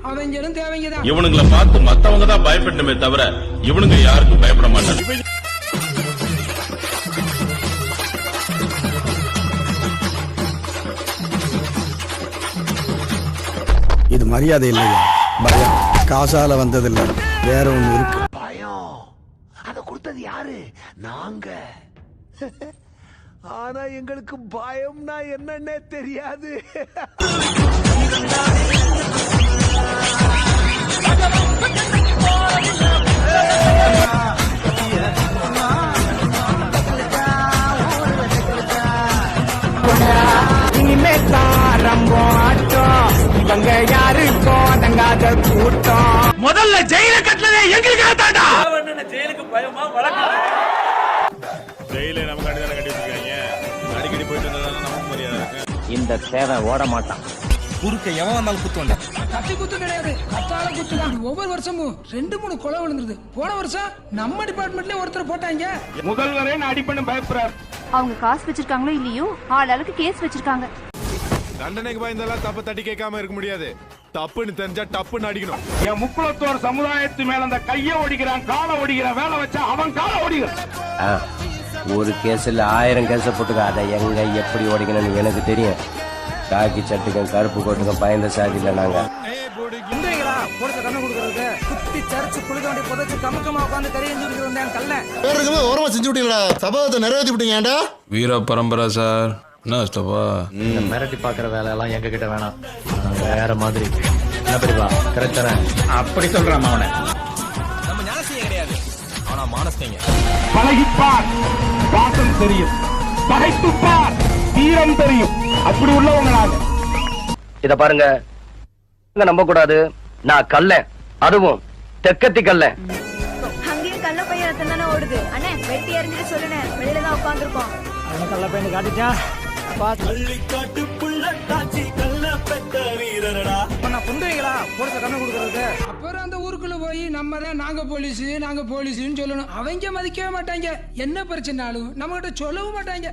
அவங்களும் தேவைங்கதான். இவனுங்களை பார்த்து மத்தவங்க தான் பயப்படணுமே தவிர இவனுங்க யாருக்கும் பயப்பட மாட்டாங்க. இது மரியாதை இல்லையா? பயம் காசால வந்ததில்லை, வேற ஒண்ணு இருக்கு. பயம் அத கொடுத்தது யாரு? நாங்க. ஆனா எங்களுக்கு பயம்னா என்னன்னே தெரியாது. இனிமே தாரம்போ ஆட்டம், இவங்க யாருக்கும் அடங்காத கூட்டம். முதல்ல ஜெயில கட்டலதே எங்களுக்காக தாண்டா. ஜெயிலுக்கு பயமா வழக்கம்? ஜெயிலே நமக்கு அடிதான கட்டி வச்சிருக்காங்க. அடிக்கடி போயிட்டு வந்தா நமக்கு மரியாதை இருக்கு. இந்த சேவை ஓட மாட்டான். குறுக்க எவன் வந்தாலும் குத்துவண்டா. கத்தி குத்து கிடையாது, கத்தால குத்துதான். ஒவ்வொரு வருஷமும் 2-3 கொலை விழுந்துருது. போன வருஷம் நம்ம டிபார்ட்மெண்ட்லயே ஒருத்தர் போட்டாங்க. முதல்வரே நான் அடிப்பண்ண பயப்படுறார். அவங்க காசு வச்சிருக்காங்களோ இல்லையோ, ஆளாளுக்கு கேஸ் வச்சிருக்காங்க. தண்டனைக்கு பயந்தெல்லாம் தப்பு தட்டி கேட்காம இருக்க முடியாது. தப்புன்னு தெரிஞ்சா டப்புன்னு அடிக்கணும். என் முக்குளத்தோர் சமுதாயத்து மேல அந்த கைய ஓடிக்கிறான், காலை ஓடிக்கிறான், வேலை வச்சா அவன் காலை ஓடிக்கிறான். ஒரு கேஸ்ல 1000 கேஸ போட்டுக்க. அதை எங்க எப்படி ஓடிக்கணும்னு எனக்கு தெரியும். காக்கி சட்டுக்கும் கருப்பு கோட்டுக்கும் பயந்த சாதியில நாங்க. ஓரமா செஞ்சு விட்டீங்களா? சபதத்தை நிறைவேற்றி விட்டீங்க. வீர பரம்பரை சார். என்ன மிரட்டி பாக்குற வேலை எல்லாம் எங்க கிட்ட வேணாம். வேற மாதிரி என்ன பெரியவா கரெக்ட் தரேன். அப்படி சொல்றான் அவனை. நம்ம ஞானசீங்க கிடையாது, ஆனா மானஸ்தீங்க. பழகிப்பார், பாசம் தெரியும். பகைத்துப்பார், தீரம் தெரியும். அப்படி உள்ளவங்க நாங்க. இத பாருங்க, நம்ப கூடாது. நான் கல்ல, அதுவும் தெக்கத்தி கல்ல. அங்கேயும் கள்ள பையன் தானே ஓடுது. அண்ணே வெட்டி எறிஞ்சிட்டு சொல்லுனே, வெளியில தான் உட்காந்துருக்கோம். கள்ள பையனை காட்டிட்டா அப்புறம் அந்த ஊருக்குள்ள போய் நம்ம தான் நாங்க போலீஸ் சொல்லணும். அவங்க மதிக்கவே மாட்டாங்க. என்ன பிரச்சனாலும் நம்ம கிட்ட சொல்லவும் மாட்டாங்க.